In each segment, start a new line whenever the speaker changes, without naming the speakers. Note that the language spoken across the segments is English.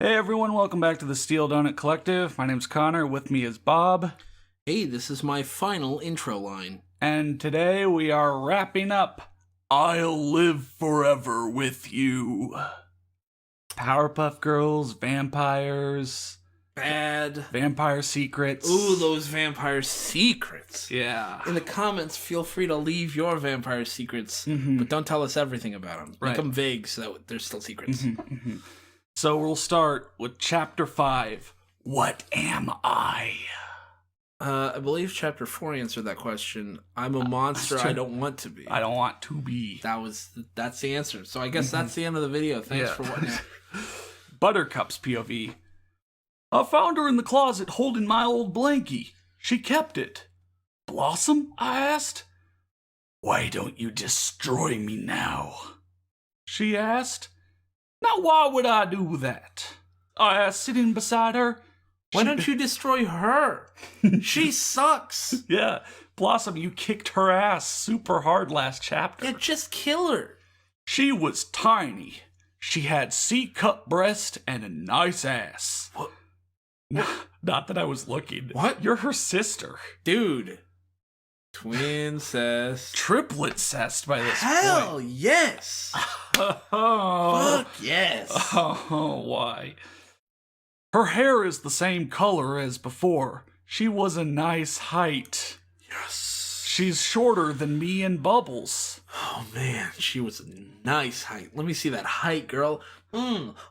Hey everyone, welcome back to the Steel Donut Collective. My name's Connor, with me is Bob.
Hey, this is my final intro line.
And today we are wrapping up I'll Live Forever With You. Powerpuff Girls, vampires.
Bad.
Vampire secrets.
Ooh, those vampire secrets.
Yeah.
In the comments, feel free to leave your vampire secrets, but don't tell us everything about them. Make them vague so that they're still secrets.
So we'll start with Chapter 5. What am I?
I believe Chapter 4 answered that question. I'm a monster I don't want to be.
I don't want to be.
That's the answer. So I guess that's the end of the video. Thanks for watching.
Buttercup's POV. I found her in the closet holding my old blankie. She kept it. Blossom? I asked. Why don't you destroy me now? She asked. Now why would I do that? I asked, sitting beside her.
Why don't you destroy her? She sucks.
Yeah, Blossom, you kicked her ass super hard last chapter.
Yeah, just kill her.
She was tiny. She had C-cup breast and a nice ass.
What?
Not that I was looking.
What?
You're her sister.
Dude. Twin cest.
Triplet cest by this
Hell
point.
yes.
Oh.
Fuck yes.
Oh, why? Her hair is the same color as before. She was a nice height.
Yes.
She's shorter than me and Bubbles.
Oh man, she was a nice height. Let me see that height, girl.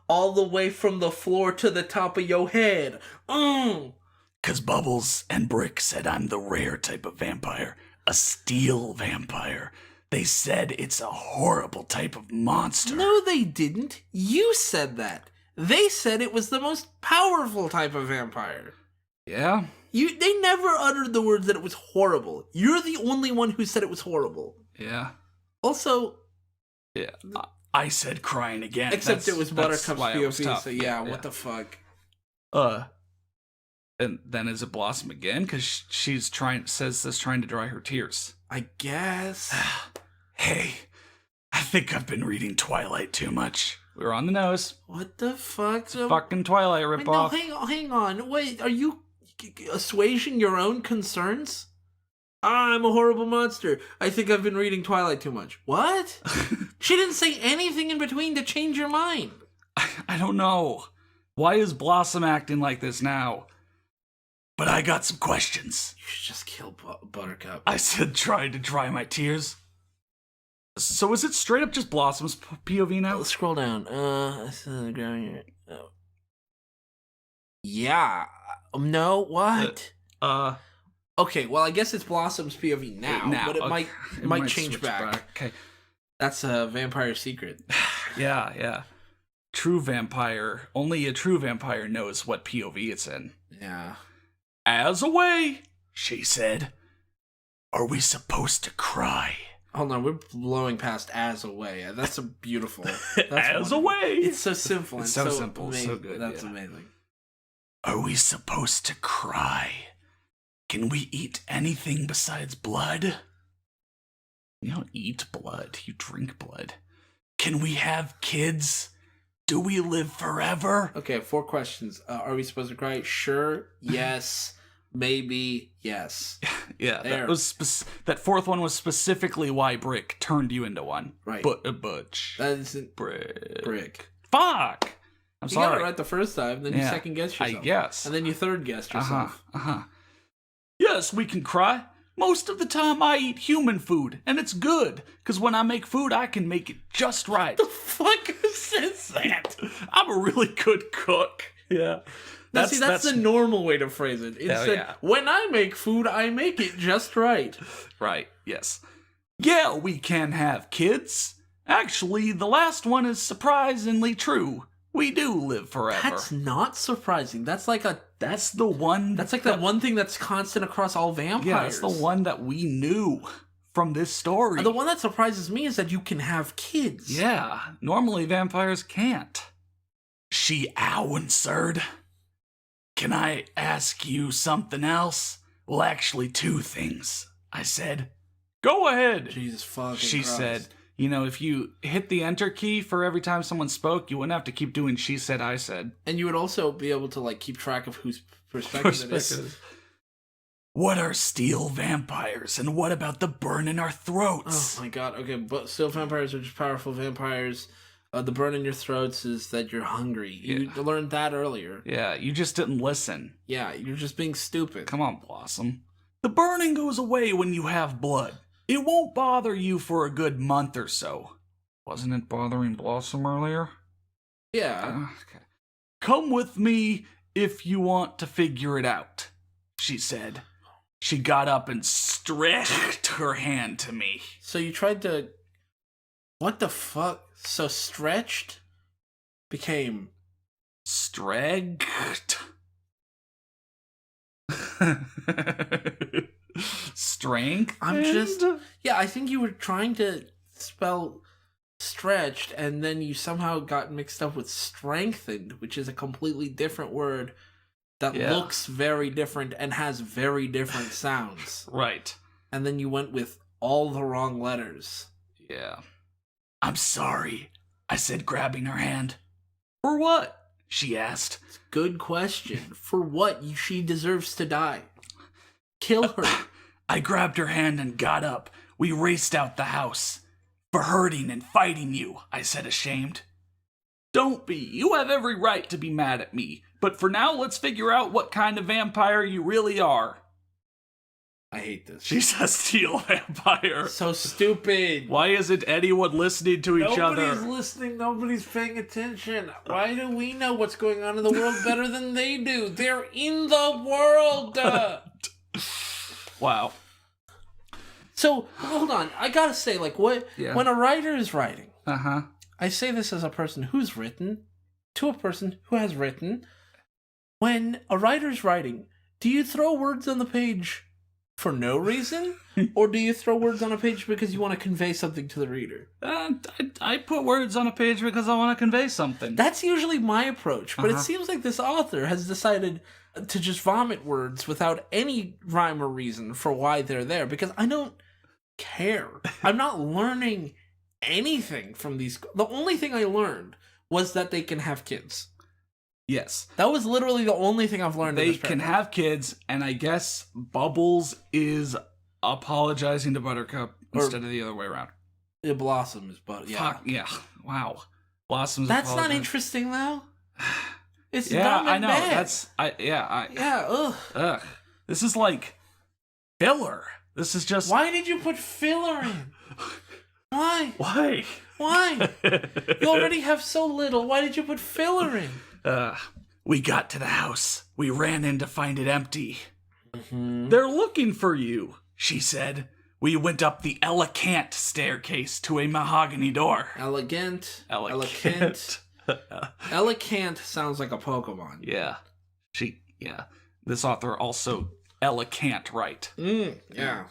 All the way from the floor to the top of your head.
'Cause Bubbles and Brick said I'm the rare type of vampire. A steel vampire. They said it's a horrible type of monster.
No, they didn't. You said that. They said it was the most powerful type of vampire.
Yeah?
They never uttered the words that it was horrible. You're the only one who said it was horrible.
Yeah.
Also...
Yeah. I said crying again.
Except it was Buttercup's POV, so
yeah,
what the fuck?
And then is it Blossom again? Because she's trying to dry her tears.
I guess.
Hey, I think I've been reading Twilight too much. We were on the nose.
What the fuck?
Fucking Twilight ripoff.
No, hang on. Wait, are you assuaging your own concerns? I'm a horrible monster. I think I've been reading Twilight too much. What? She didn't say anything in between to change your mind.
I don't know. Why is Blossom acting like this now? But I got some questions.
You should just kill Buttercup.
I said trying to dry my tears. So is it straight up just Blossom's POV now?
Let's scroll down. Yeah. No, what? Okay, well, I guess it's Blossom's POV now, but it might change back.
Okay.
That's a vampire secret.
Yeah. True vampire. Only a true vampire knows what POV it's in.
Yeah.
As away, she said. Are we supposed to cry?
Hold on, we're blowing past as away. That's a beautiful.
As away.
It's so simple.
It's so simple,
amazing.
so good.
That's amazing.
Are we supposed to cry? Can we eat anything besides blood? You don't eat blood, you drink blood. Can we have kids? Do we live forever?
Okay, 4 questions. Are we supposed to cry? Sure. Yes. Maybe. Yes.
Yeah, that fourth one was specifically why Brick turned you into one.
Right.
Butch.
That isn't
Brick. Fuck! I'm sorry.
You got it right the first time, then you second guess yourself.
I guess.
And then you third guessed yourself.
Yes, we can cry. Most of the time I eat human food, and it's good, because when I make food, I can make it just right.
The fuck says that?
I'm a really good cook. Yeah.
That's the normal way to phrase it. Instead, when I make food, I make it just right.
Right, yes. Yeah, we can have kids. Actually, the last one is surprisingly true. We do live forever.
That's not surprising. That's like
the one...
That's like that one thing that's constant across all vampires.
Yeah, that's the one that we knew from this story.
The one that surprises me is that you can have kids.
Yeah, normally vampires can't. She answered. Can I ask you something else? Well, actually 2 things, I said. Go ahead.
Jesus fucking
She
Christ.
said, You know, if you hit the enter key for every time someone spoke, you wouldn't have to keep doing she said, I said.
And you would also be able to, like, keep track of whose perspective it is.
What are steel vampires, and what about the burn in our throats?
Oh my god, okay, but steel vampires are just powerful vampires. The burn in your throats is that you're hungry. You learned that earlier.
Yeah, you just didn't listen.
Yeah, you're just being stupid.
Come on, Blossom. The burning goes away when you have blood. It won't bother you for a good month or so. Wasn't it bothering Blossom earlier?
Yeah.
Okay. Come with me if you want to figure it out, she said. She got up and stretched her hand to me.
So you tried to... What the fuck? So stretched became...
Strength? Strength?
I'm just... Yeah, I think you were trying to spell stretched, and then you somehow got mixed up with strengthened, which is a completely different word that looks very different and has very different sounds.
Right.
And then you went with all the wrong letters.
Yeah. I'm sorry, I said, grabbing her hand. For what? She asked.
Good question. For what? She deserves to die. Kill her.
I grabbed her hand and got up. We raced out the house. For hurting and fighting you, I said, ashamed. Don't be. You have every right to be mad at me. But for now, let's figure out what kind of vampire you really are.
I hate this.
She's a steel vampire.
So stupid.
Why isn't anyone listening to each other?
Nobody's listening. Nobody's paying attention. Why do we know what's going on in the world better than they do? They're in the world.
Wow.
So, hold on. I gotta say, like, what when a writer is writing, I say this as a person who's written, to a person who has written. When a writer's writing, do you throw words on the page for no reason? Or do you throw words on a page because you want to convey something to the reader?
I put words on a page because I want to convey something.
That's usually my approach, but it seems like this author has decided to just vomit words without any rhyme or reason for why they're there, because I don't care. I'm not learning anything from these. The only thing I learned was that they can have kids.
Yes.
That was literally the only thing I've learned.
They can have kids, and I guess Bubbles is apologizing to Buttercup instead of the other way around.
Blossom is
Fuck, yeah. Wow. Blossom's
That's
apologizing.
not interesting, though. It's
yeah,
dumb and
I know.
bad.
Yeah, ugh. This is like filler. This is just...
Why did you put filler in? Why?
Why?
You already have so little. Why did you put filler in?
We got to the house. We ran in to find it empty. They're looking for you, she said. We went up the elegant staircase to a mahogany door.
Elegant.
Elegant
sounds like a Pokemon.
Yeah. This author also elegant, right?
Yeah.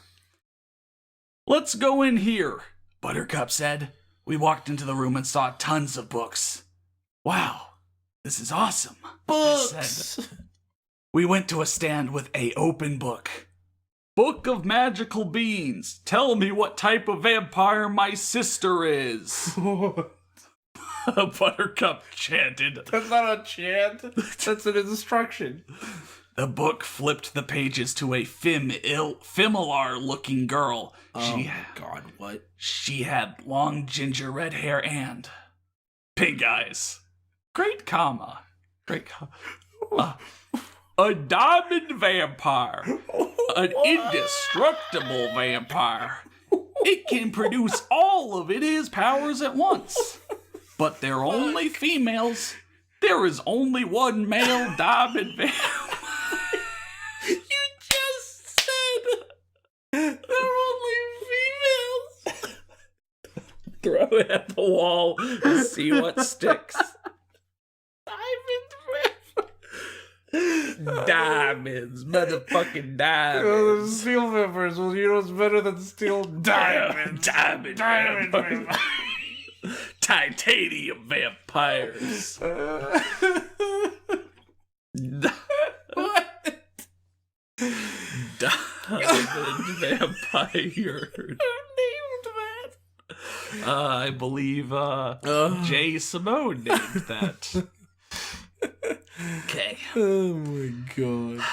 Let's go in here, Buttercup said. We walked into the room and saw tons of books. Wow. This is awesome.
Books!
We went to a stand with a open book. Book of Magical Beans. Tell me what type of vampire my sister is. Buttercup chanted.
That's not a chant. That's an instruction.
The book flipped the pages to a familiar-looking girl.
Oh, God, what?
She had long ginger red hair and pink eyes. Great comma. A diamond vampire. An indestructible vampire. It can produce all of its powers at once. But they're only females. There is only one male diamond vampire.
You just said they're only females.
Throw it at the wall and see what sticks. Diamonds, motherfucking diamonds.
Oh, steel vampires. Well, you know what's better than steel? Diamonds.
Diamond vampires. Titanium vampires.
What?
Diamond vampires.
Who named that?
I believe Jay Simone named that. Okay.
Oh my god.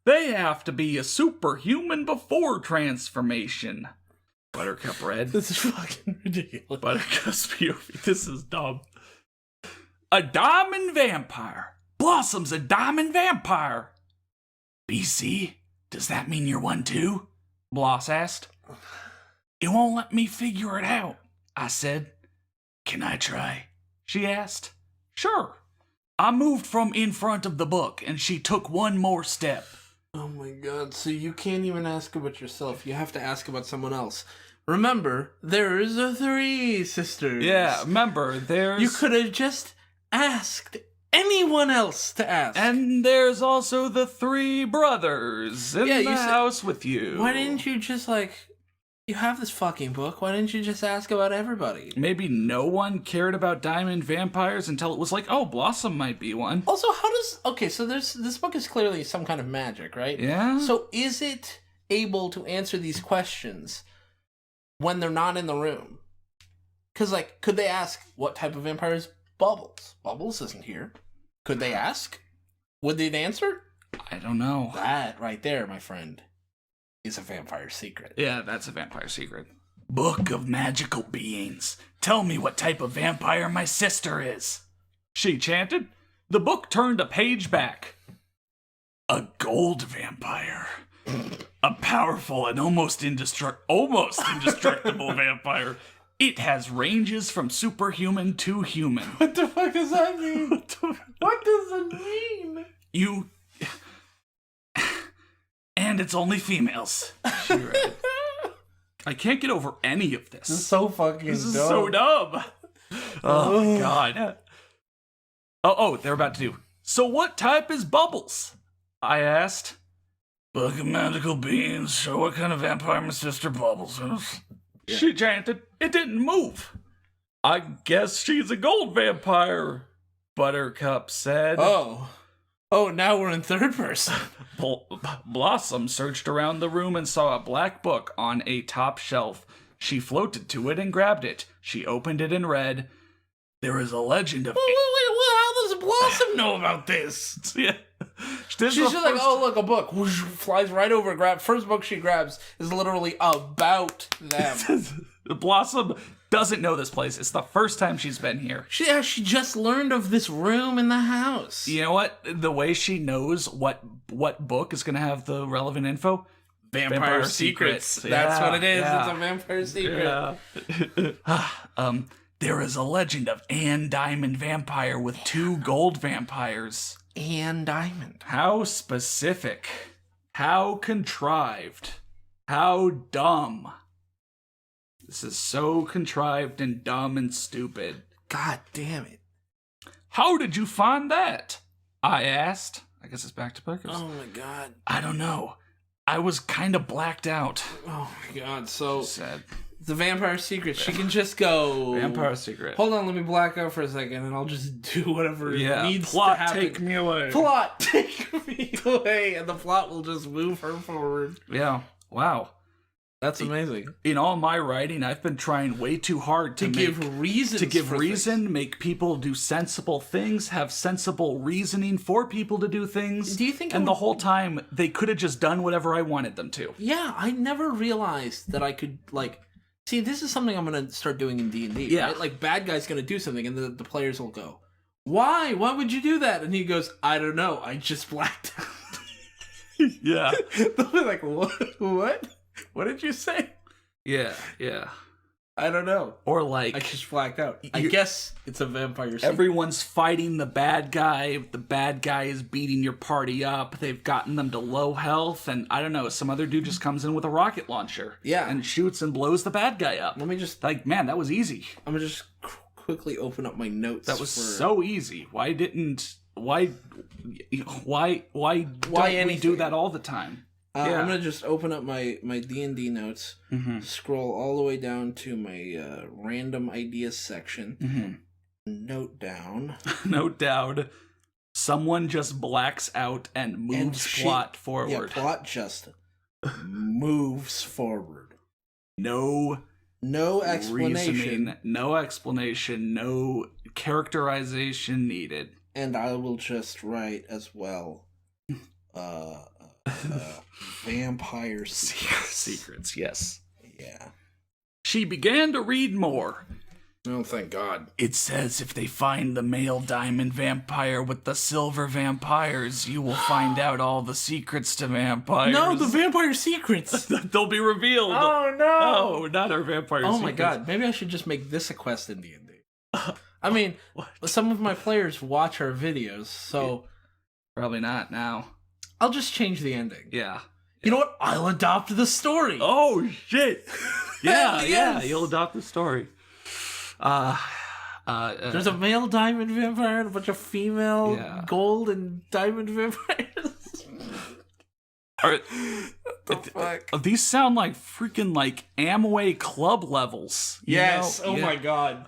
They have to be a superhuman before transformation. Buttercup read.
This is fucking ridiculous.
Buttercup's POV. This is dumb. A diamond vampire. Blossom's a diamond vampire. BC, does that mean you're one too? Bloss asked. It won't let me figure it out, I said. Can I try? She asked. Sure. I moved from in front of the book, and she took one more step.
Oh my god, so you can't even ask about yourself. You have to ask about someone else. Remember, there's 3 sisters.
Yeah, remember, there's...
You could have just asked anyone else to ask.
And there's also the 3 brothers in the
said,
house with you.
Why didn't you just, you have this fucking book, why didn't you just ask about everybody?
Maybe no one cared about diamond vampires until it was like, oh, Blossom might be one.
Also, how does... Okay, so this book is clearly some kind of magic, right?
Yeah.
So is it able to answer these questions when they're not in the room? Because, could they ask, what type of vampire is Bubbles? Bubbles isn't here. Could they ask? Would they answer?
I don't know.
That right there, my friend, is a vampire secret.
Yeah, that's a vampire secret. Book of magical beings. Tell me what type of vampire my sister is. She chanted. The book turned a page back. A gold vampire. A powerful and almost indestructible vampire. It has ranges from superhuman to human.
What the fuck does that mean? What does it mean?
And it's only females. She read. I can't get over any of this.
This is so fucking
This is
dumb.
so dumb. Oh my god. Oh, they're about to do. So what type is Bubbles? I asked. Book of magical beings. Show what kind of vampire my sister Bubbles is. Yeah. She chanted. It didn't move. I guess she's a gold vampire, Buttercup said.
Oh, now we're in third person.
Blossom searched around the room and saw a black book on a top shelf. She floated to it and grabbed it. She opened it and read, there is a legend of...
Wait, how does Blossom know about this?
Yeah.
She's just like, oh, look, a book. Whoosh, flies right over, first book she grabs is literally about them.
Blossom doesn't know this place. It's the first time she's been here.
She just learned of this room in the house.
You know what? The way she knows what book is going to have the relevant info?
Vampire Secrets. That's what it is. Yeah. It's a vampire secret.
Yeah. There is a legend of Anne Diamond Vampire with 2 gold vampires.
Anne Diamond.
How specific. How contrived. How dumb. This is so contrived and dumb and stupid.
God damn it.
How did you find that? I asked. I guess it's back to Buckers.
Oh my god.
I don't know. I was kind of blacked out.
Oh my god. So
sad.
The Vampire Secret. She can just go.
Vampire Secret.
Hold on, let me black out for a second, and I'll just do whatever needs
plot,
to happen.
take me away.
Plot, take me away, and the plot will just move her forward.
Yeah. Wow.
That's amazing.
In all my writing, I've been trying way too hard to
give reasons.
To give reason, make people do sensible things, have sensible reasoning for people to do things.
Do you think?
And the whole time, they could have just done whatever I wanted them to.
Yeah, I never realized that I could see, this is something I'm gonna start doing in D&D.
Yeah,
right? Like bad guy's gonna do something, and the players will go, "Why? Why would you do that?" And he goes, "I don't know. I just blacked out."
Yeah.
They'll be like, "What? What did you say?"
Yeah.
I don't know.
Or I
just blacked out. I guess it's a vampire secret.
Everyone's fighting the bad guy. The bad guy is beating your party up. They've gotten them to low health. And I don't know, some other dude just comes in with a rocket launcher.
Yeah.
And shoots and blows the bad guy up.
Let me just...
man, that was easy.
I'm going to just quickly open up my notes.
That was so easy. Why don't we do that all the time?
I'm going to just open up my D&D notes, scroll all the way down to my random ideas section, note down.
Note down. Someone just blacks out and moves plot forward.
Yeah, plot just moves forward.
No
No explanation.
reasoning, no explanation, no characterization needed.
And I will just write as well. Vampire
Secrets, yes.
Yeah.
She began to read more.
Oh, thank God.
It says if they find the male diamond vampire with the silver vampires, you will find out all the secrets to vampires.
No, the vampire secrets.
They'll be revealed.
Oh, no.
Oh, not our vampire secrets.
Oh, my God. Maybe I should just make this a quest in D&D. I mean, some of my players watch our videos, so...
Probably not now.
I'll just change the ending.
Yeah.
You know what? I'll adopt the story.
Oh, shit. Yeah,
Yes.
you'll adopt the story.
There's a male diamond vampire and a bunch of female gold and diamond vampires. What the fuck?
These sound like freaking like Amway club levels.
Yes.
You know?
Oh my God.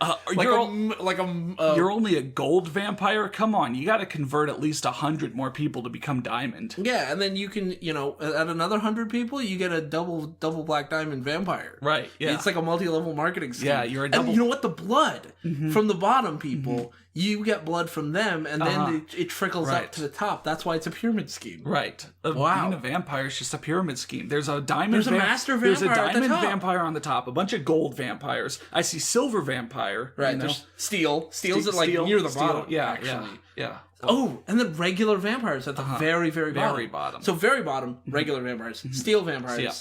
You're only a gold vampire. Come on, you got to convert at least 100 more people to become diamond.
Yeah, and then you can, at another 100 people, you get a double black diamond vampire.
Right. Yeah.
It's like a multi-level marketing scheme.
Yeah, you're a double.
And you know what? The blood from the bottom people, you get blood from them, and then it trickles up to the top. That's why it's a pyramid scheme.
Right.
Wow.
Being a vampire is just a pyramid scheme. There's a diamond.
There's a master vampire.
There's a diamond
at the top.
vampire on the top. A bunch of gold vampires. I see silver vampire.
Right.
You know?
There's steel. Steel's at near the bottom.
Yeah.
Actually.
Yeah.
Oh, and then regular vampires at the very, very bottom.
Very bottom.
So very bottom, regular vampires. Steel vampires.
Yeah.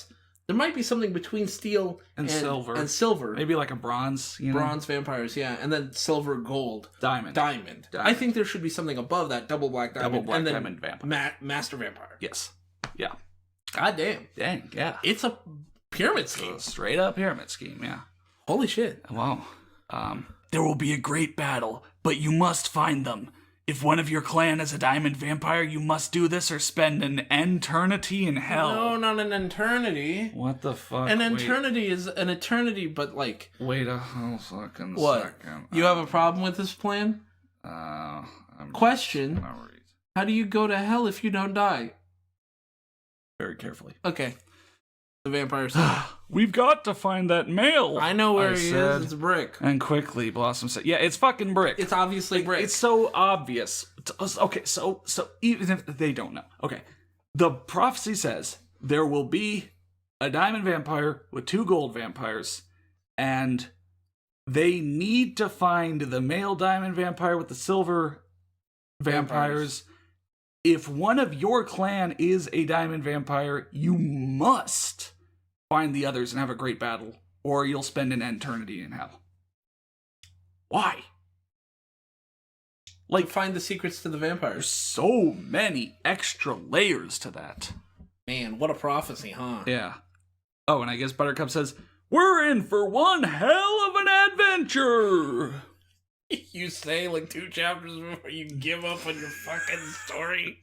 There might be something between steel and
silver.
And silver.
Maybe like a bronze. You know?
Bronze vampires, yeah. And then silver, gold.
Diamond.
I think there should be something above that double black diamond.
Double black
and then
diamond vampire.
Master vampire.
Yes. Yeah.
God damn.
Dang, yeah.
It's a pyramid scheme.
Straight up pyramid scheme, yeah.
Holy shit.
Wow. There will be a great battle, but you must find them. If one of your clan is a diamond vampire, you must do this or spend an eternity in hell.
No, not an eternity.
What the fuck?
An eternity is an eternity, but like...
Wait a whole fucking
what?
second.
You have a problem with this plan? Question. How do you go to hell if you don't die?
Very carefully.
Okay. The vampire
We've got to find that male.
I know where he is. It's Brick.
And quickly, Blossom said, yeah, it's fucking Brick.
It's obviously Brick.
It's so obvious. Okay, so even if they don't know. Okay. The prophecy says there will be a diamond vampire with 2 gold vampires, and they need to find the male diamond vampire with the silver vampires. If one of your clan is a diamond vampire, you must find the others and have a great battle, or you'll spend an eternity in hell. Why?
Like, find the secrets to the vampires.
There's so many extra layers to that.
Man, what a prophecy, huh?
Yeah. Oh, and I guess Buttercup says, we're in for one hell of an adventure!
You say like 2 chapters before you give up on your fucking story.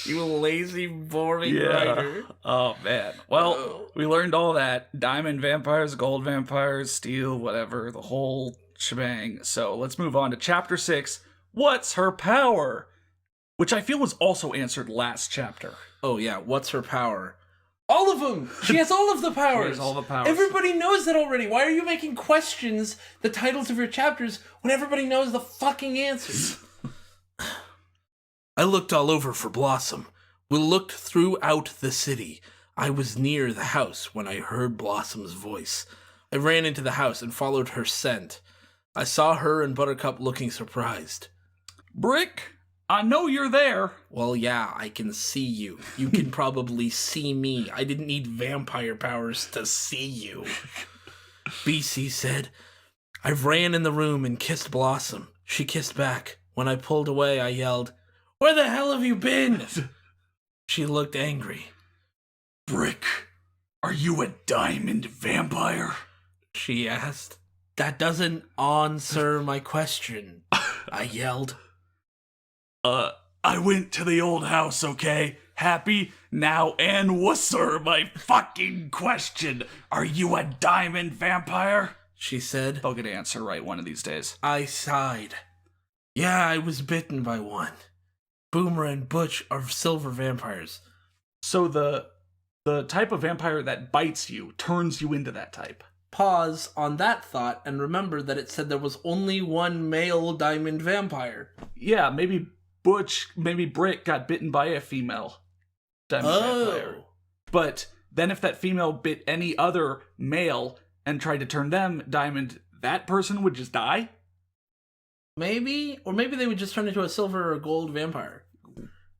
You lazy, boring writer.
Oh, man. Well, we learned all that. Diamond vampires, gold vampires, steel, whatever, the whole shebang. So let's move on to chapter 6. What's her power? Which I feel was also answered last chapter.
Oh, yeah. What's her power? All of them! She has all of the powers!
She has all the powers.
Everybody knows that already. Why are you making questions the titles of your chapters when everybody knows the fucking answers? I looked all over for Blossom. We looked throughout the city. I was near the house when I heard Blossom's voice. I ran into the house and followed her scent. I saw her and Buttercup looking surprised.
Brick, I know you're there.
Well, yeah, I can see you. You can probably see me. I didn't need vampire powers to see you. BC said, I ran in the room and kissed Blossom. She kissed back. When I pulled away, I yelled, where the hell have you been? She looked angry.
Brick, are you a diamond vampire?
She asked. That doesn't answer my question, I yelled.
I went to the old house, okay? Happy? Now answer my fucking question. Are you a diamond vampire?
She said.
They'll get an answer right one of these days.
I sighed. Yeah, I was bitten by one. Boomer and Butch are silver vampires.
So the type of vampire that bites you turns you into that type.
pause on that thought and remember that it said there was only one male diamond vampire.
Yeah, maybe Brick got bitten by a female diamond vampire. But then if that female bit any other male and tried to turn them diamond, that person would just die?
Maybe? Or maybe they would just turn into a silver or gold vampire.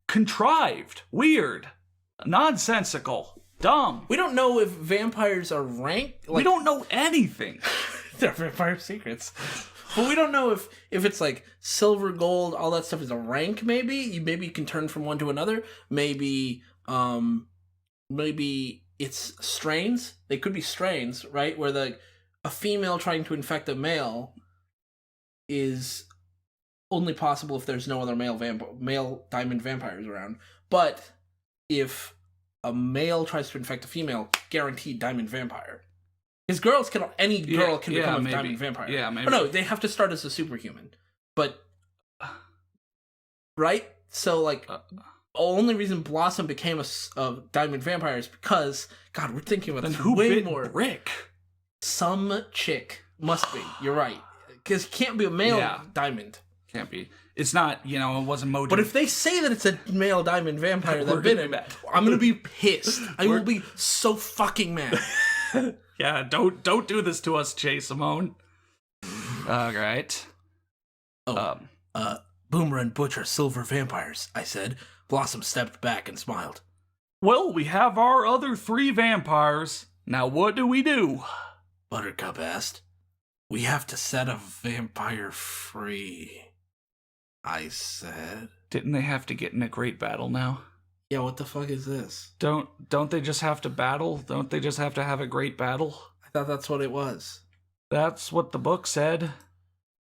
Contrived. Weird. Nonsensical. Dumb.
We don't know if vampires are ranked.
We don't know anything.
They're vampire secrets. But we don't know if it's like silver, gold, all that stuff is a rank, maybe? Maybe you can turn from one to another. Maybe it's strains. They could be strains, right? Where a female trying to infect a male is only possible if there's no other male diamond vampires around. But if a male tries to infect a female, guaranteed diamond vampire. Any girl can become a diamond vampire.
Yeah, maybe.
Oh, no, they have to start as a superhuman. But, right? So, only reason Blossom became a diamond vampire is because, God, we're thinking about this way more.
Rick?
Some chick. Must be. You're right. Because it can't be a male diamond.
Can't be. It's not, it wasn't Mojo.
But if they say that it's a male diamond vampire that bit him, I'm going to be pissed. I will be so fucking mad.
Yeah, don't do this to us, Chase Simone. All right.
Boomer and Butch are silver vampires, I said. Blossom stepped back and smiled.
Well, we have our other 3 vampires. Now what do we do?
Buttercup asked. We have to set a vampire free, I said.
Didn't they have to get in a great battle now?
Yeah, what the fuck is this?
Don't they just have to battle? Don't they just have to have a great battle?
I thought that's what it was.
That's what the book said.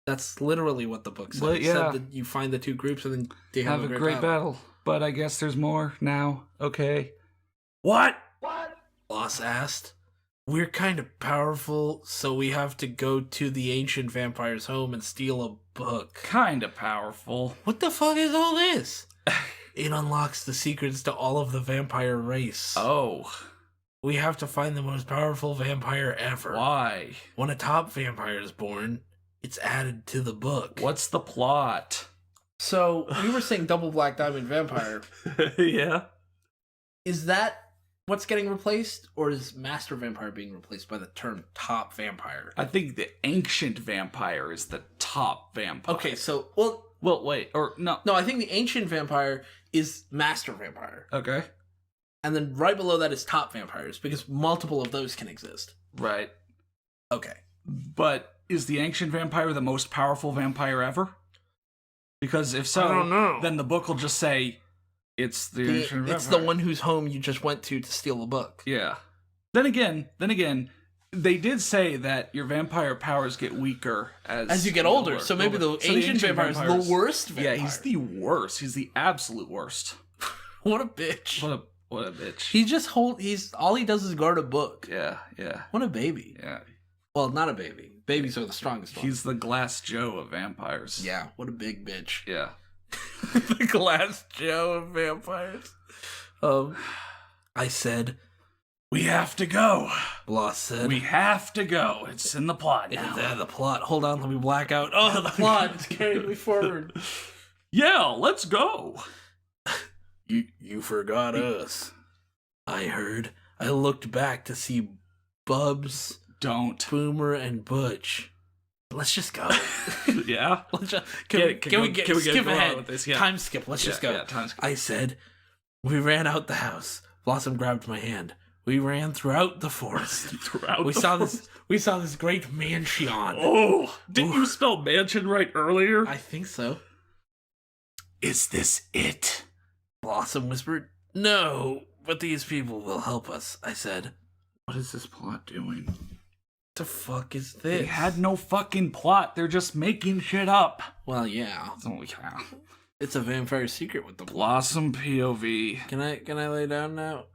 That's literally what the book said.
Well, yeah.
It said that you find the 2 groups and then they have a great battle.
But I guess there's more now. Okay. What?
Boss asked. We're kind of powerful, so we have to go to the ancient vampire's home and steal a book.
Kind of powerful.
What the fuck is all this? It unlocks the secrets to all of the vampire race.
Oh.
We have to find the most powerful vampire ever.
Why?
When a top vampire is born, it's added to the book.
What's the plot?
So, we were saying double black diamond vampire.
Yeah.
Is that what's getting replaced, or is master vampire being replaced by the term top vampire?
I think the ancient vampire is the top vampire.
Okay, so,
well, wait, or no.
No, I think the ancient vampire is master vampire.
Okay.
And then right below that is top vampires, because multiple of those can exist.
Right.
Okay.
But is the ancient vampire the most powerful vampire ever? Because if so,
I don't know.
Then the book will just say it's the ancient vampire.
It's the one whose home you just went to steal a book.
Yeah. Then again, they did say that your vampire powers get weaker as
you get older. So maybe the ancient vampire is the worst vampire.
Yeah, he's the worst. He's the absolute worst.
What a bitch.
What a bitch.
He's all he does is guard a book.
Yeah.
What a baby.
Yeah.
Well, not a baby. Babies are the strongest ones.
He's the Glass Joe of vampires.
Yeah, what a big bitch.
Yeah.
The Glass Joe of vampires. I said,
we have to go.
Bloss said.
We have to go. It's in the plot now.
Yeah, the plot. Hold on, let me black out. Oh, the plot. It's carrying me forward.
Yeah, let's go.
You forgot us. I heard. I looked back to see Bubs, Boomer, and Butch. Let's just go.
Yeah?
Can we skip ahead
with this? Yeah.
Time skip. Let's just go.
Yeah, time skip.
I said, we ran out the house. Blossom grabbed my hand. We ran throughout the forest. We saw this great mansion.
Oh, didn't you spell mansion right earlier?
I think so.
Is this it?
Blossom whispered. No, but these people will help us, I said.
What is this plot doing?
What the fuck is this?
They had no fucking plot. They're just making shit up.
Well, yeah. It's a vampire secret with the
Blossom POV.
Can I lay down now?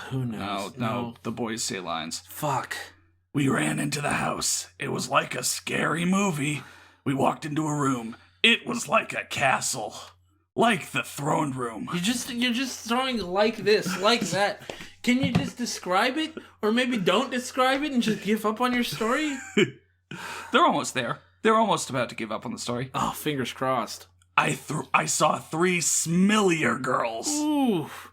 Who knows?
No. The boys say lines.
Fuck.
We ran into the house. It was like a scary movie. We walked into a room. It was like a castle. Like the throne room.
You're just throwing like this, like that. Can you just describe it? Or maybe don't describe it and just give up on your story?
They're almost there. They're almost about to give up on the story.
Oh, fingers crossed.
I saw 3 Smillier girls.
Oof,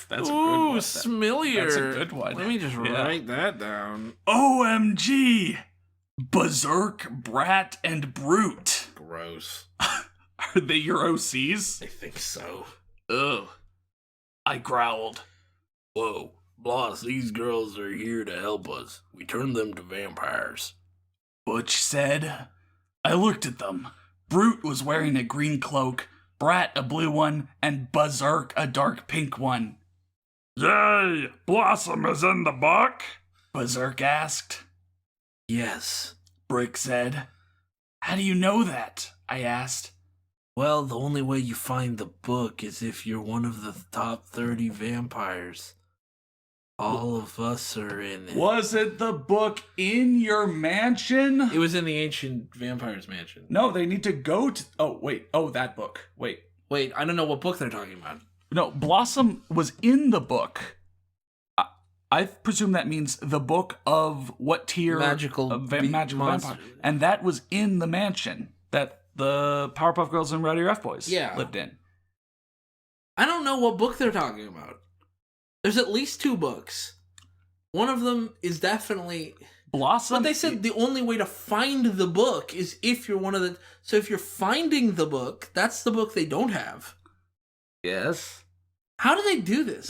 that's a good one.
Smillier.
That's a good one.
Let me just write that down.
OMG! Berserk, Brat, and Brute.
Gross.
Are they your OCs?
I think so.
Ugh. I growled.
Whoa, boss, these girls are here to help us. We turned them to vampires.
Butch said. I looked at them. Brute was wearing a green cloak, Brat a blue one, and Berserk a dark pink one. Yay! Blossom is in the book? Berserk asked.
Yes,
Brick said. How do you know that? I asked.
Well, the only way you find the book is if you're one of the top 30 vampires. All of us are in it.
Was it the book in your mansion?
It was in the ancient vampire's mansion.
No, they need to go to... Oh, wait. Oh, that book. Wait,
I don't know what book they're talking about.
No, Blossom was in the book. I presume that means the book of what tier?
Magical
magical vampire. And that was in the mansion that the Powerpuff Girls and Rowdy Rough Boys lived in.
I don't know what book they're talking about. There's at least 2 books. One of them is definitely...
Blossom?
But they said the only way to find the book is if you're one of the... So if you're finding the book, that's the book they don't have.
Yes.
How do they do this?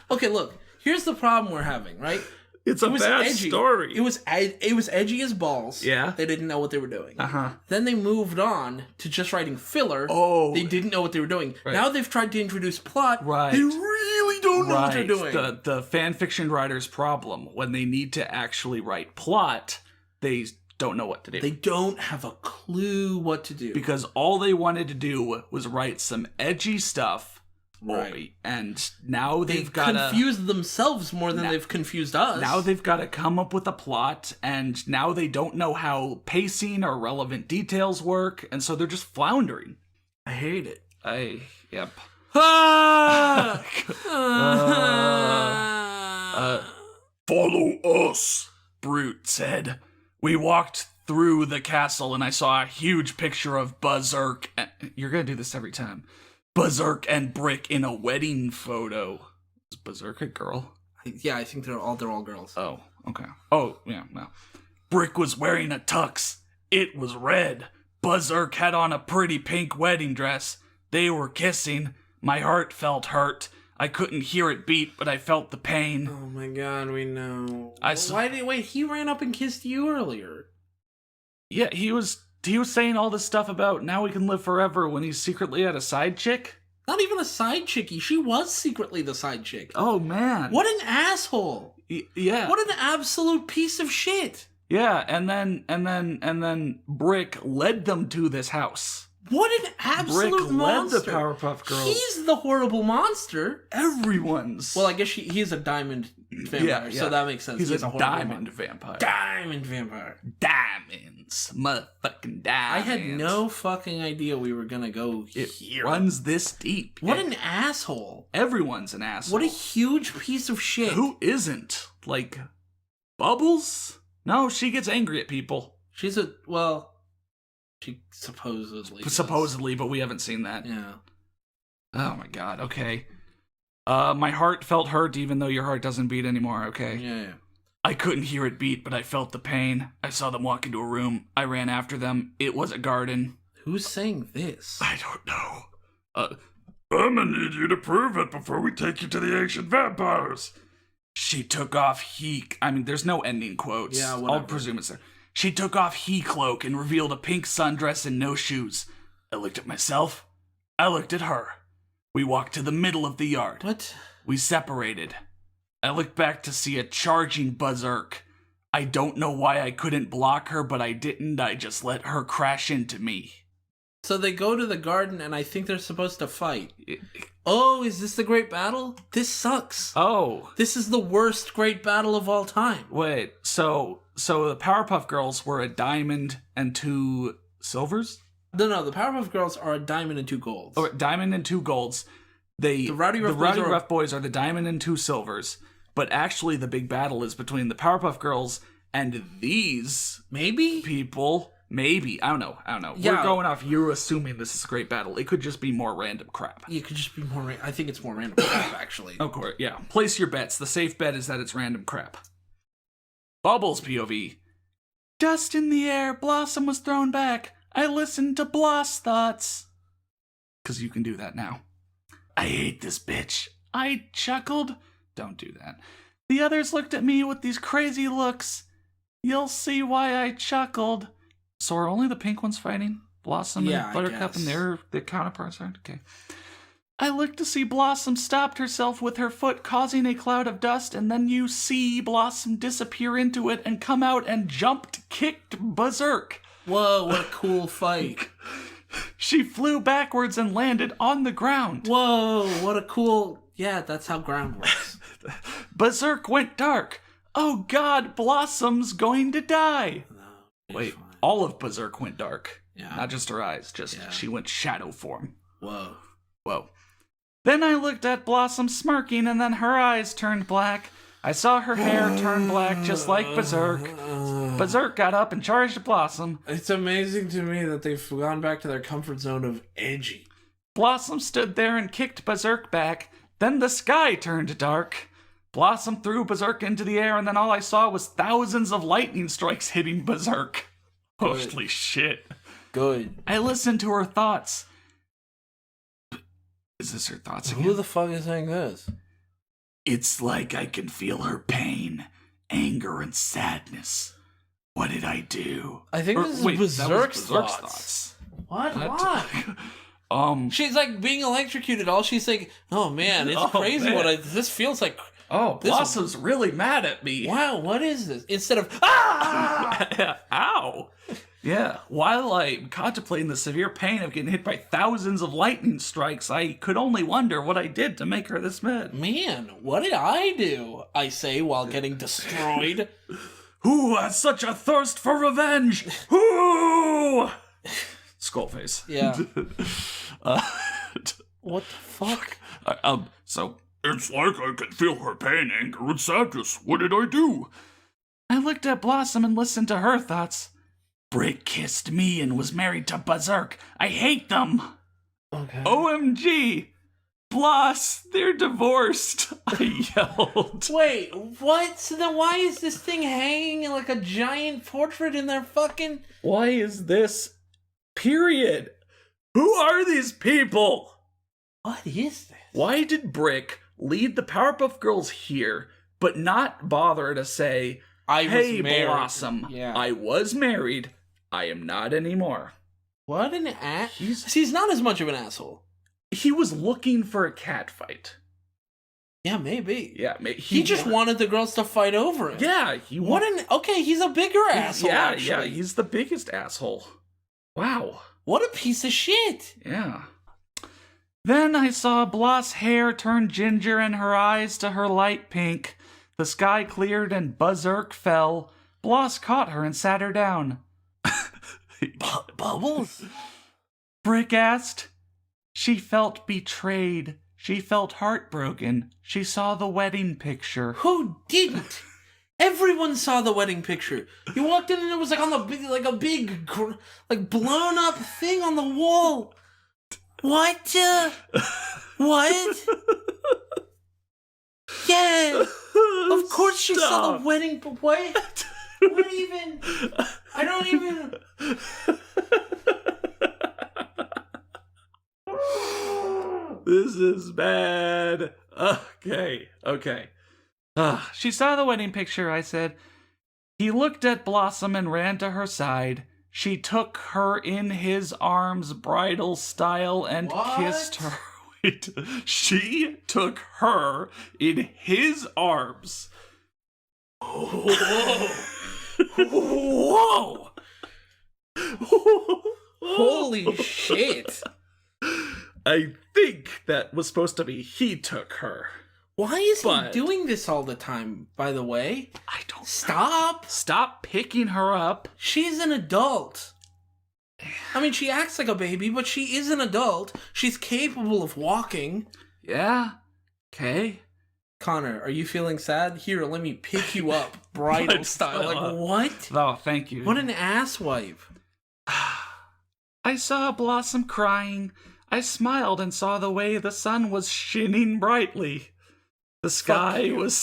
Okay, look. Here's the problem we're having, right?
It's a bad story.
It was edgy as balls.
Yeah.
They didn't know what they were doing.
Uh-huh.
Then they moved on to just writing filler.
Oh.
They didn't know what they were doing.
Right.
Now they've tried to introduce plot.
Right.
They really don't know what they're doing.
The fanfiction writer's problem, when they need to actually write plot, they don't know what to do.
They don't have a clue what to do.
Because all they wanted to do was write some edgy stuff.
Right.
And now they've got to...
confused themselves more than they've confused us.
Now they've got to come up with a plot, and now they don't know how pacing or relevant details work, and so they're just floundering.
I hate it.
Yep. Follow us, Brute said. We walked through the castle, and I saw a huge picture of Berserk. You're going to do this every time. Berserk and Brick in a wedding photo. Is Berserk a girl?
Yeah, I think they're all girls.
Oh, okay. Oh, yeah, no. Brick was wearing a tux. It was red. Berserk had on a pretty pink wedding dress. They were kissing. My heart felt hurt. I couldn't hear it beat, but I felt the pain.
Oh my god, we know.
Wait,
he ran up and kissed you earlier.
Yeah, he was saying all this stuff about now we can live forever when he's secretly had a side chick?
Not even a side chickie. She was secretly the side chick.
Oh, man.
What an asshole.
Yeah.
What an absolute piece of shit.
Yeah, and then Brick led them to this house.
What an absolute monster.
Brick led the Powerpuff Girls.
He's the horrible monster.
Everyone's.
Well, I guess he's a diamond vampire, so that makes sense.
He's a
diamond
vampire.
Diamond vampire.
Diamonds. Motherfucking diamonds.
I had no fucking idea we were gonna go
it
here.
Runs this deep.
What an asshole.
Everyone's an asshole.
What a huge piece of shit.
Who isn't? Like, Bubbles? No, she gets angry at people.
She supposedly does.
Supposedly, but we haven't seen that.
Yeah.
Oh my god, okay. My heart felt hurt even though your heart doesn't beat anymore, okay?
Yeah.
I couldn't hear it beat, but I felt the pain. I saw them walk into a room. I ran after them. It was a garden.
Who's saying this?
I don't know. I'm gonna need you to prove it before we take you to the ancient vampires. She took off there's no ending quotes.
Yeah, whatever.
I'll presume it's there. She took off cloak and revealed a pink sundress and no shoes. I looked at myself. I looked at her. We walked to the middle of the yard.
What?
We separated. I looked back to see a charging Berserk. I don't know why I couldn't block her, but I didn't. I just let her crash into me.
So they go to the garden, and I think they're supposed to fight. Oh, is this the great battle? This sucks.
Oh.
This is the worst great battle of all time.
Wait, so the Powerpuff Girls were a diamond and 2 silvers?
No, the Powerpuff Girls are a diamond and 2 golds.
Oh, diamond and 2 golds. The Rowdy Rough Boys are the diamond and 2 silvers. but actually the big battle is between the Powerpuff Girls and these
Maybe?
people. Maybe. I don't know.
Yeah.
We're going off you assuming this is a great battle. It could just be more random crap.
It could just be more... I think it's more random crap, actually.
Of course, yeah. Place your bets. The safe bet is that it's random crap. Bubbles POV. Dust in the air. Blossom was thrown back. I listened to Bloss thoughts. Because you can do that now. I hate this bitch. I chuckled. Don't do that. The others looked at me with these crazy looks. You'll see why I chuckled. So are only the pink ones fighting? Blossom and Buttercup and their counterparts aren't? Okay. I looked to see Blossom stopped herself with her foot, causing a cloud of dust, and then you see Blossom disappear into it and come out and kicked berserk.
Whoa, what a cool fight.
She flew backwards and landed on the ground.
Whoa, what a cool... Yeah, that's how ground works.
Berserk went dark. Oh God, Blossom's going to die.
No,
Wait,
fine.
all of Berserk went dark.
Yeah.
Not just her eyes, she went shadow form.
Whoa.
Then I looked at Blossom smirking, and then her eyes turned black. I saw her hair turn black just like Berserk. Berserk got up and charged at Blossom.
It's amazing to me that they've gone back to their comfort zone of edgy.
Blossom stood there and kicked Berserk back. Then the sky turned dark. Blossom threw Berserk into the air, and then all I saw was thousands of lightning strikes hitting Berserk. Holy shit.
Good.
I listened to her thoughts. Is this her thoughts again?
Who the fuck is saying this?
It's like I can feel her pain, anger, and sadness. What did I do?
I think this is Berserk's thoughts. What? Why? She's like being electrocuted. All she's like, oh man, it's crazy. Man. This feels like.
Oh, Blossom's really mad at me.
Wow, what is this? Instead of
ow. Yeah, while I'm contemplating the severe pain of getting hit by thousands of lightning strikes, I could only wonder what I did to make her this mad.
Man, what did I do? I say while getting destroyed.
Who has such a thirst for revenge? Who? Skullface.
Yeah. What the fuck?
So, it's like I can feel her pain, anger, and sadness. What did I do? I looked at Blossom and listened to her thoughts. Brick kissed me and was married to Berserk. I hate them.
Okay.
OMG. Bloss, they're divorced. I yelled.
Wait, what? So then why is this thing hanging like a giant portrait in their fucking...
Why is this? Period. Who are these people?
What is this?
Why did Brick lead the Powerpuff Girls here, but not bother to say, hey, Blossom, I was married. I am not anymore.
What an ass. He's not as much of an asshole.
He was looking for a cat fight.
Yeah, maybe.
Yeah,
he just wanted the girls to fight over him.
Yeah,
okay, he's a bigger asshole.
Yeah,
actually.
Yeah, he's the biggest asshole. Wow.
What a piece of shit.
Yeah. Then I saw Bloss' hair turn ginger and her eyes to her light pink. The sky cleared and Berserk fell. Bloss caught her and sat her down.
Bubbles?
Brick asked. She felt betrayed. She felt heartbroken. She saw the wedding picture.
Who didn't? Everyone saw the wedding picture. You walked in and it was like on the big, like blown up thing on the wall. What? What? Yeah. Of course she saw the wedding, but what? What even? I don't even...
This is bad. Okay. She saw the wedding picture, I said. He looked at Blossom and ran to her side. She took her in his arms, bridal style, and kissed her. Wait. She took her in his arms.
Whoa.
Whoa!
Holy shit.
I think that was supposed to be he took her.
Why is he doing this all the time, by the way?
I don't
know.
Stop picking her up.
She's an adult. I mean, she acts like a baby, but she is an adult. She's capable of walking.
Yeah. Okay.
Connor, are you feeling sad? Here, let me pick you up, bridal style. Like, what?
Oh, thank you.
What an asswipe.
I saw Blossom crying. I smiled and saw the way the sun was shining brightly. The sky was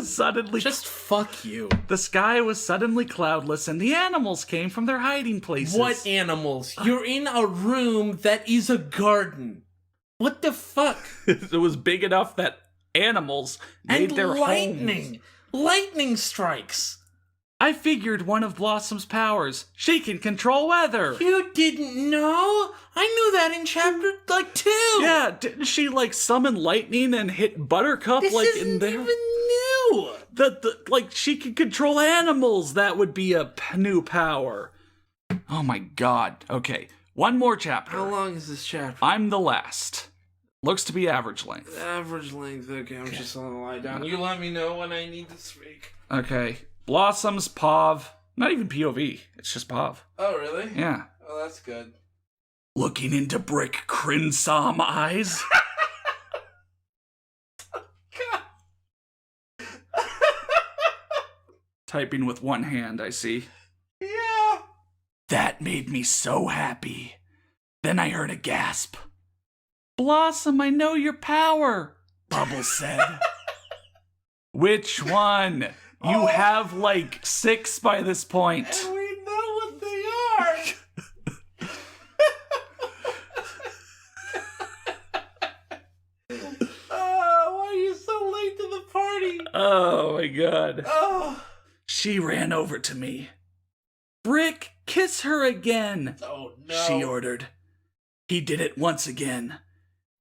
suddenly...
Just fuck you.
The sky was suddenly cloudless, and the animals came from their hiding places.
What animals? You're in a room that is a garden. What the fuck?
It was big enough that animals made their
lightning.
homes.
Lightning strikes.
I figured one of Blossom's powers. She can control weather.
You didn't know? I knew that in chapter, 2.
Yeah, didn't she, summon lightning and hit Buttercup,
This isn't
in there?
even new.
She can control animals. That would be a new power. Oh my god. Okay, one more chapter.
How long is this chapter?
I'm the last. Looks to be average length.
Average length. Okay, I'm just gonna lie down. You let me know when I need to speak.
Okay. Blossom's POV. Not even POV. It's just POV.
Oh, really?
Yeah.
Oh, that's good.
Looking into Brick Crinsom eyes. Typing with one hand, I see.
Yeah.
That made me so happy. Then I heard a gasp. Blossom, I know your power, Bubbles said. Which one? You have 6 by this point.
And we know what they are. Why are you so late to the party?
Oh my god.
Oh.
She ran over to me. Brick, kiss her again.
Oh no.
She ordered. He did it once again.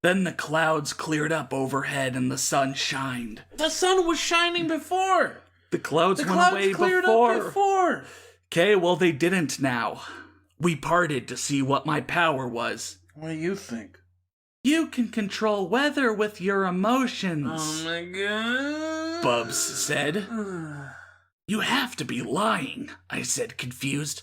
Then the clouds cleared up overhead and the sun shined.
The sun was shining before.
The clouds went away
cleared
before.
up before.
Okay, well they didn't now. We parted to see what my power was.
What do you think?
You can control weather with your emotions.
Oh my god.
Bubs said. You have to be lying, I said, confused.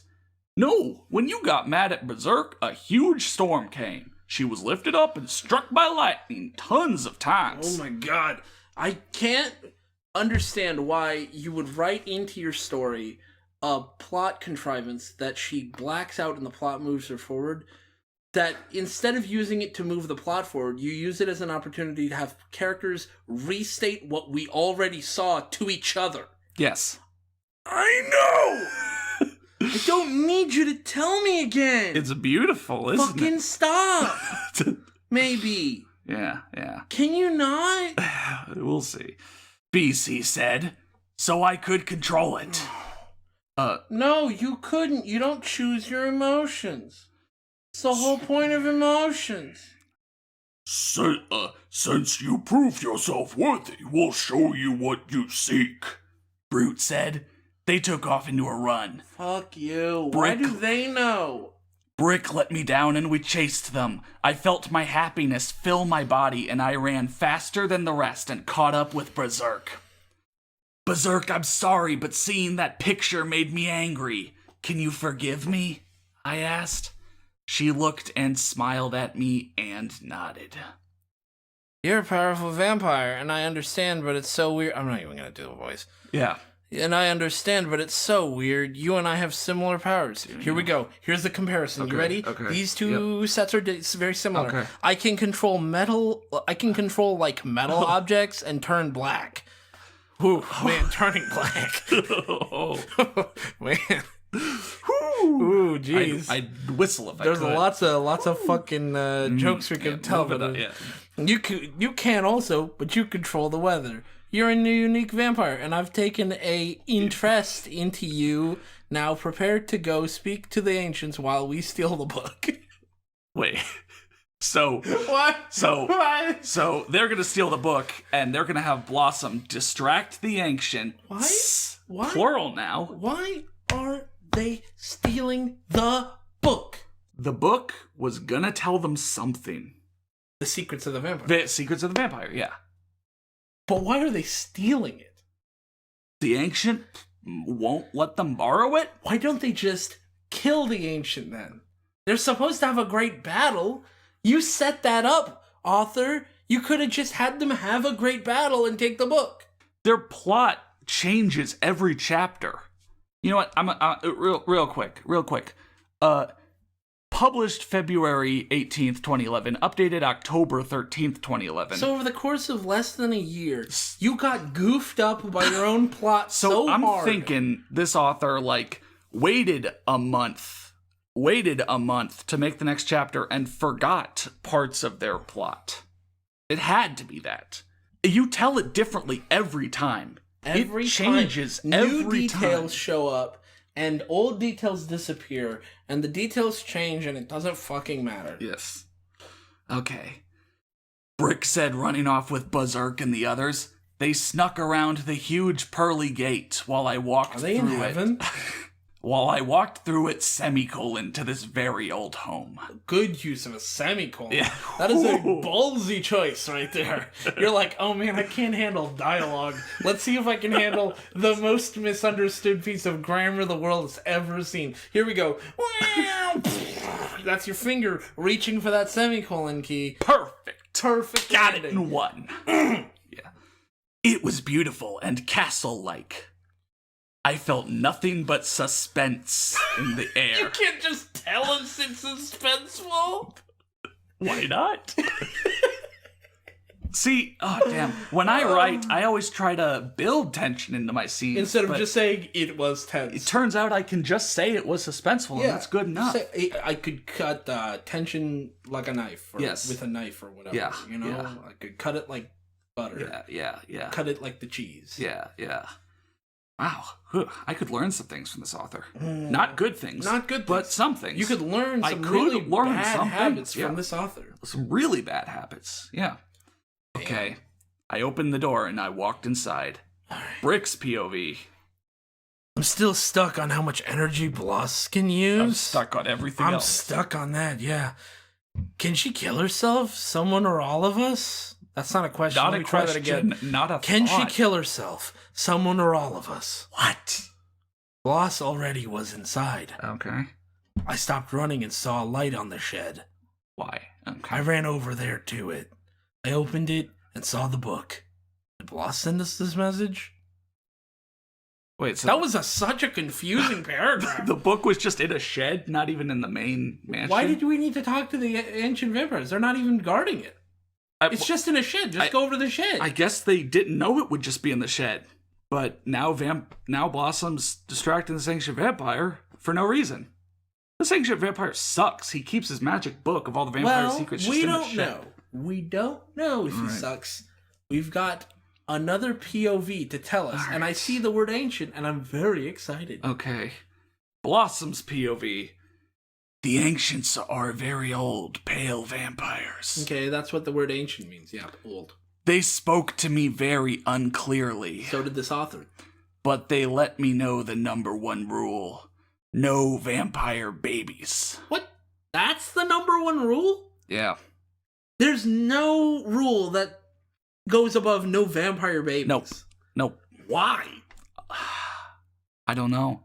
No, when you got mad at Berserk, a huge storm came. She was lifted up and struck by lightning tons of times.
Oh my god. I can't understand why you would write into your story a plot contrivance that she blacks out and the plot moves her forward, that instead of using it to move the plot forward, you use it as an opportunity to have characters restate what we already saw to each other.
Yes.
I know! I don't need you to tell me again!
It's beautiful, isn't
Fucking stop! Maybe.
Yeah.
Can you not?
We'll see. BC said, so I could control it.
No, you couldn't. You don't choose your emotions. It's the whole point of emotions.
Since you proved yourself worthy, we'll show you what you seek, Brute said. They took off into a run.
Fuck you. Why do they know?
Brick let me down and we chased them. I felt my happiness fill my body and I ran faster than the rest and caught up with Berserk. Berserk, I'm sorry, but seeing that picture made me angry. Can you forgive me? I asked. She looked and smiled at me and nodded.
You're a powerful vampire, and I understand, but it's so weird. I'm not even going to do the voice.
Yeah.
And I understand, but it's so weird. You and I have similar powers. Here we go. Here's the comparison.
Okay,
You ready?
okay.
These two sets are very similar.
Okay.
I can control metal. I can control metal objects and turn black. Ooh, man, turning black.
Oh.
Man. Ooh, jeez.
I'd whistle if I
There's
could.
lots of fucking jokes we can tell. But you can also, but you control the weather. You're a new unique vampire, and I've taken a interest into you. Now prepare to go speak to the ancients while we steal the book.
Wait. So
What? What?
So they're gonna steal the book, and they're gonna have Blossom distract the ancient.
Why? Why?
Plural now.
Why are they stealing the book?
The book was gonna tell them something.
The secrets of the vampire.
The Secrets of the Vampire, yeah.
But why are they stealing it?
The ancient won't let them borrow it?
Why don't they just kill the ancient then? They're supposed to have a great battle. You set that up, author. You could have just had them have a great battle and take the book.
Their plot changes every chapter. You know what? I'm real quick. Published February 18th, 2011. Updated October 13th, 2011.
So over the course of less than a year, you got goofed up by your own plot so
I'm
hard.
thinking this author, like, waited a month to make the next chapter and forgot parts of their plot. It had to be that. You tell it differently every time.
Every
it changes
time.
every
New details
time.
show up, and old details disappear, and the details change, and it doesn't fucking matter.
Yes. Okay. Brick said running off with Berserk and the others. They snuck around the huge pearly gate while I walked through it.
Are they in heaven?
While I walked through it, semicolon, to this very old home.
Good use of a semicolon.
Yeah.
That is a ballsy choice right there. You're like, oh man, I can't handle dialogue. Let's see if I can handle the most misunderstood piece of grammar the world has ever seen. Here we go. That's your finger reaching for that semicolon key. Perfect.
Got
ending.
it in one. Yeah. It was beautiful and castle-like. I felt nothing but suspense in the air.
You can't just tell us it's suspenseful.
Why not? See, oh damn. When I write, I always try to build tension into my scenes.
Instead of just saying it was tense.
It turns out I can just say it was suspenseful, and that's good enough.
I could cut tension like a knife. Or
Yes.
with a knife or whatever.
Yeah,
You know?
yeah.
I could cut it like butter.
Yeah.
Cut it like the cheese.
Yeah. Wow. I could learn some things from this author. Not good things.
Not good
but
things.
some things.
You could learn
I
some
could
really
learn
bad
some
habits
things,
from
yeah.
this author.
Some really bad habits. Yeah. Okay. I opened the door and I walked inside. Brick's POV.
I'm still stuck on how much energy Bloss can use.
I'm stuck on everything
I'm
else.
stuck on that, yeah. Can she kill herself? Someone or all of us? That's not a question.
Not
Let
a
me try
question,
that again.
not a
Can she
thought.
kill herself? Someone or all of us?
What?
Bloss already was inside.
Okay.
I stopped running and saw a light on the shed.
Why? Okay.
I ran over there to it. I opened it and saw the book. Did Bloss send us this message?
Wait, so
That was such a confusing paragraph.
the book was just in a shed, not even in the main mansion?
Why did we need to talk to the ancient vampires? They're not even guarding it. It's just in a shed. Just go over to the shed.
I guess they didn't know it would just be in the shed. But now Blossom's distracting the Sanctioned Vampire for no reason. The Sanctioned Vampire sucks. He keeps his magic book of all the vampire secrets just in the shed.
We don't know if he sucks. We've got another POV to tell us. And I see the word ancient, and I'm very excited.
Okay. Blossom's POV. The ancients are very old, pale vampires.
Okay, that's what the word ancient means. Yeah, old.
They spoke to me very unclearly.
So did this author.
But they let me know the number one rule. No vampire babies.
What? That's the number one rule?
Yeah.
There's no rule that goes above no vampire babies.
Nope.
Why?
I don't know.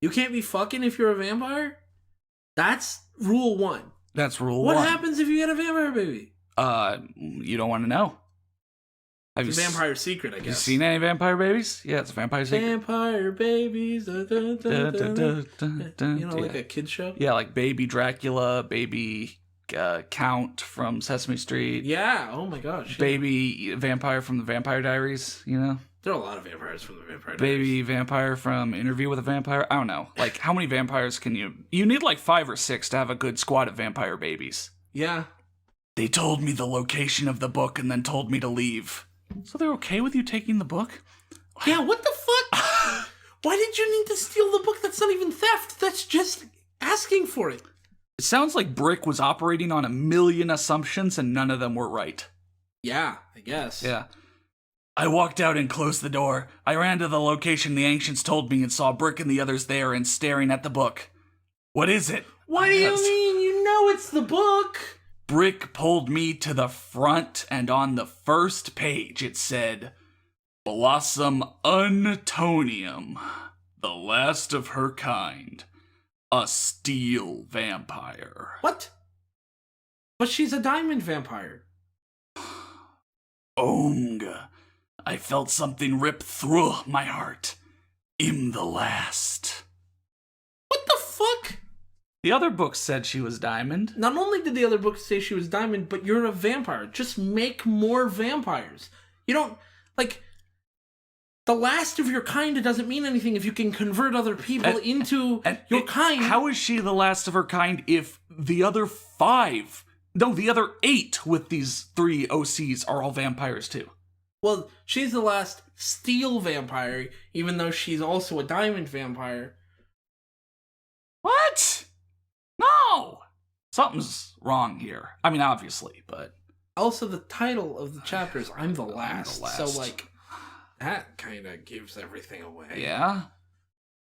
You can't be fucking if you're a vampire? That's rule one.
That's rule
What
one.
happens if you get a vampire baby?
You don't want to know.
It's a vampire secret, I guess.
Have you seen any vampire babies? Yeah, it's a vampire secret.
Vampire babies. You know, like a kid's show?
Yeah, like Baby Dracula, Baby Count from Sesame Street.
Yeah, oh my gosh.
Baby Vampire from the Vampire Diaries, you know?
There are a lot of vampires from the Vampire Diaries.
Baby Vampire from Interview with a Vampire. I don't know. Like, how many vampires can you... You need like 5 or 6 to have a good squad of vampire babies.
Yeah.
They told me the location of the book and then told me to leave. So they're okay with you taking the book?
Yeah, what the fuck? Why did you need to steal the book? That's not even theft. That's just asking for it.
It sounds like Brick was operating on a million assumptions and none of them were right.
Yeah, I guess.
Yeah. I walked out and closed the door. I ran to the location the ancients told me and saw Brick and the others there and staring at the book. What is it?
What do you mean? You know it's the book.
Brick pulled me to the front, and on the first page it said, Blossom Untonium, the last of her kind, a steel vampire.
What? But she's a diamond vampire.
Omg. I felt something rip through my heart. I'm the last.
What the fuck?
The other book said she was diamond.
Not only did the other book say she was diamond, but you're a vampire. Just make more vampires. You don't, like, the last of your kind doesn't mean anything if you can convert other people into your kind.
How is she the last of her kind if the other the other 8 with these 3 OCs are all vampires too?
Well, she's the last steel vampire, even though she's also a diamond vampire.
What? No! Something's wrong here. I mean, obviously, but...
Also, the title of the chapter is I'm the Last.
I'm the
So,
Last.
like, that kind of gives everything away.
Yeah?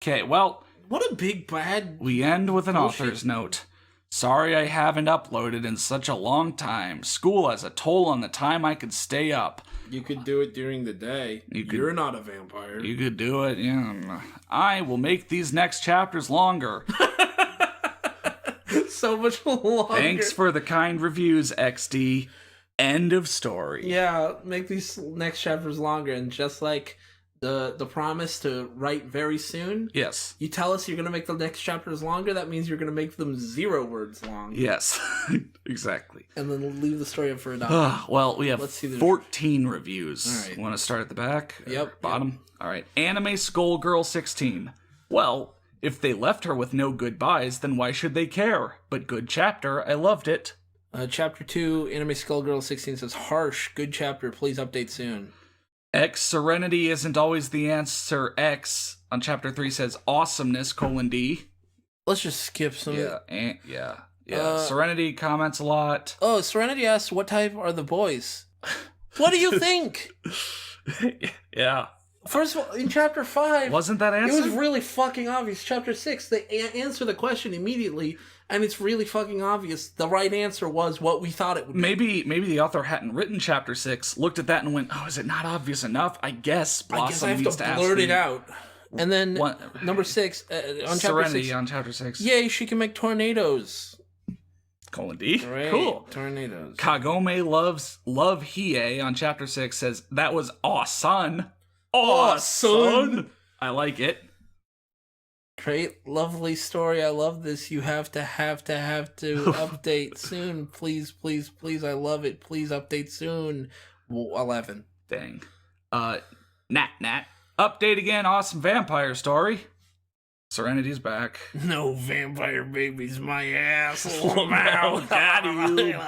Okay, well...
What a big bad...
We end with an
bullshit.
author's note. Sorry I haven't uploaded in such a long time. School has a toll on the time I could stay up.
You could do it during the day. You're not a vampire.
You could do it, yeah. I will make these next chapters longer.
So much longer.
Thanks for the kind reviews, XD. End of story.
Yeah, make these next chapters longer, and just like the promise to write very soon.
Yes.
You tell us you're gonna make the next chapters longer. That means you're gonna make them 0 words long.
Yes. Exactly.
And then leave the story up for adoption.
Well, we have
Let's see the
14 reviews.
All right.
Want to start at the back?
Yep.
Bottom? All right. Anime Skullgirl 16. Well, if they left her with no goodbyes, then why should they care? But good chapter. I loved it.
Chapter 2, Anime Skullgirl 16 says, harsh, good chapter, please update soon.
X Serenity isn't always the answer. X on chapter 3 says awesomeness, D.
Let's just skip some.
Yeah. Serenity comments a lot.
Oh, Serenity asks, what type are the boys? What do you think?
Yeah.
First of all, in chapter 5...
Wasn't that answered?
It was really fucking obvious. Chapter 6, they answer the question immediately, and it's really fucking obvious. The right answer was what we thought it would be.
Maybe the author hadn't written chapter 6, looked at that and went, oh, is it not obvious enough? I guess Blossom
I have
needs
to
to
blurt
ask
it out. And then, number 6, on chapter
Serenity
6.
on chapter 6.
Yay, she can make tornadoes.
D.
Right.
Cool.
Tornadoes.
Kagome love Hiei on chapter 6 says, that was awesome.
Awesome.
I like it.
Great, lovely story. I love this. You have to update soon. Please, please, please. I love it. Please update soon. 11.
Dang. Nat. Update again. Awesome vampire story. Serenity's back.
No vampire babies, my asshole.
Got you.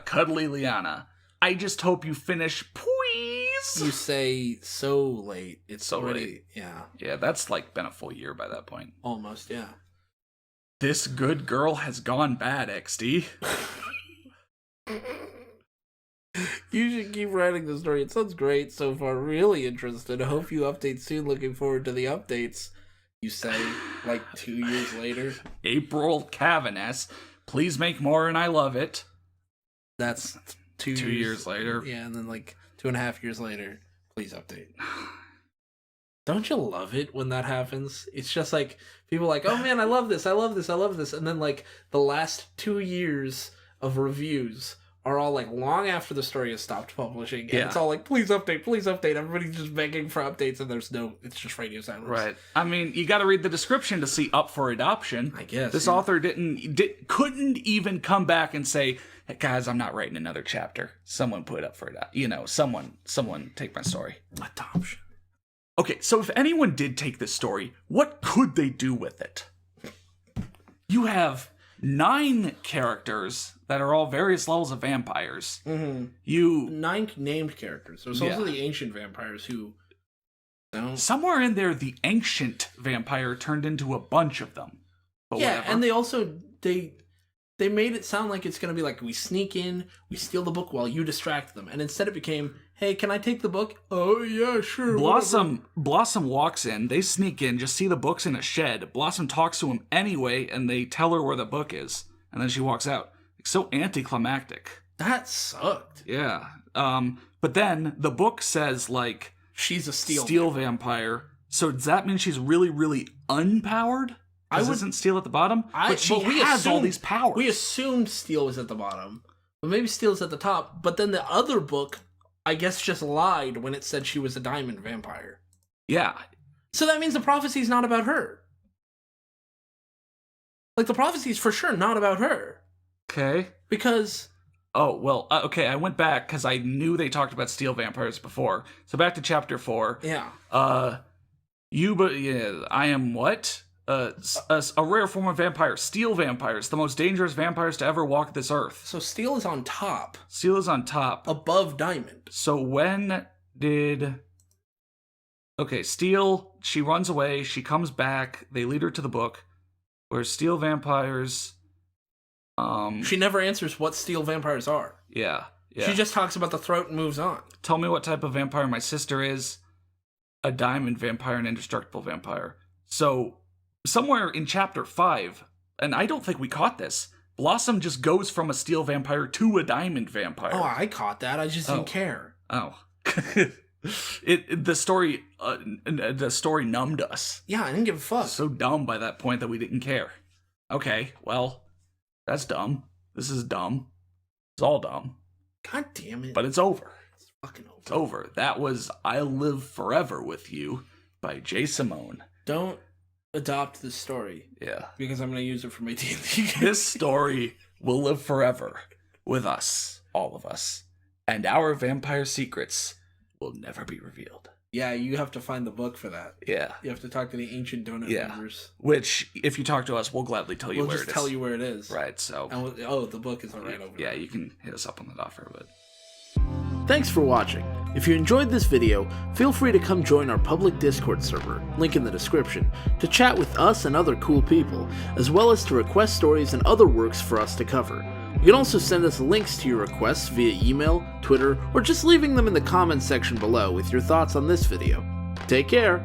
Cuddly Liana. I just hope you finish, please.
You say so late. It's
So
already
late.
Yeah.
Yeah, that's like been a full year by that point.
Almost, yeah.
This good girl has gone bad, XD.
You should keep writing the story. It sounds great so far. Really interested. I hope you update soon. Looking forward to the updates. You say, like 2 years later.
April Cavanes. Please make more and I love it.
That's 2
years later.
Yeah, and then like 2.5 years later. Please update. Don't you love it when that happens? It's just like, people are like, oh man, I love this. And then like the last 2 years of reviews are all like long after the story has stopped publishing. And it's all like, please update, please update. Everybody's just begging for updates and it's just radio silence.
Right. I mean, you got to read the description to see up for adoption.
I guess.
This author couldn't even come back and say, hey, guys, I'm not writing another chapter. Someone put it up for adoption. Someone take my story.
Adoption.
Okay, so if anyone did take this story, what could they do with it? You have 9 characters that are all various levels of vampires.
Mm-hmm. 9 named characters. There's also the ancient vampires who don't...
Somewhere in there, the ancient vampire turned into a bunch of them. But
yeah,
whatever.
and they also... They made it sound like it's going to be like, we sneak in, we steal the book while you distract them. And instead it became, hey, can I take the book? Oh, yeah, sure.
Blossom walks in, they sneak in, just see the book's in a shed. Blossom talks to him anyway, and they tell her where the book is. And then she walks out. So anticlimactic.
That sucked.
Yeah. But then the book says, like...
She's a
steel vampire. So does that mean she's really, really unpowered? Isn't Steel at the bottom? But she has all these powers.
We assumed Steel was at the bottom. But maybe Steel's at the top. But then the other book, I guess, just lied when it said she was a diamond vampire.
Yeah.
So that means the prophecy's not about her. Like, the prophecy's for sure not about her.
Okay.
Because...
Oh, well, okay, I went back because I knew they talked about steel vampires before. So back to chapter 4.
Yeah.
I am what? A rare form of vampire. Steel vampires, the most dangerous vampires to ever walk this earth.
So Steel is on top.
Steel is on top.
Above Diamond.
So when did... Okay, Steel, she runs away, she comes back, they lead her to the book, where steel vampires...
She never answers what steel vampires are.
Yeah.
She just talks about the throat and moves on.
Tell me what type of vampire my sister is. A diamond vampire, an indestructible vampire. So, somewhere in chapter 5, and I don't think we caught this, Blossom just goes from a steel vampire to a diamond vampire.
Oh, I caught that. I just didn't care.
Oh. The story numbed us.
Yeah, I didn't give a fuck.
So dumb by that point that we didn't care. Okay, well, that's dumb. This is dumb. It's all dumb.
God damn it.
But it's over.
It's fucking over.
It's over. That was I Live Forever With You by J. Simone.
Don't adopt this story.
Yeah.
Because I'm going to use it for my D&D game.
This story will live forever with us, all of us. And our vampire secrets will never be revealed.
Yeah, you have to find the book for that.
Yeah.
You have to talk to the ancient donut members.
Which, if you talk to us, we'll gladly tell you where it is.
We'll just tell you where it is.
Right, so...
And the book is right over there.
Yeah, you can hit us up on that offer, but...
Thanks for watching. If you enjoyed this video, feel free to come join our public Discord server, link in the description, to chat with us and other cool people, as well as to request stories and other works for us to cover. You can also send us links to your requests via email, Twitter, or just leaving them in the comments section below with your thoughts on this video. Take care!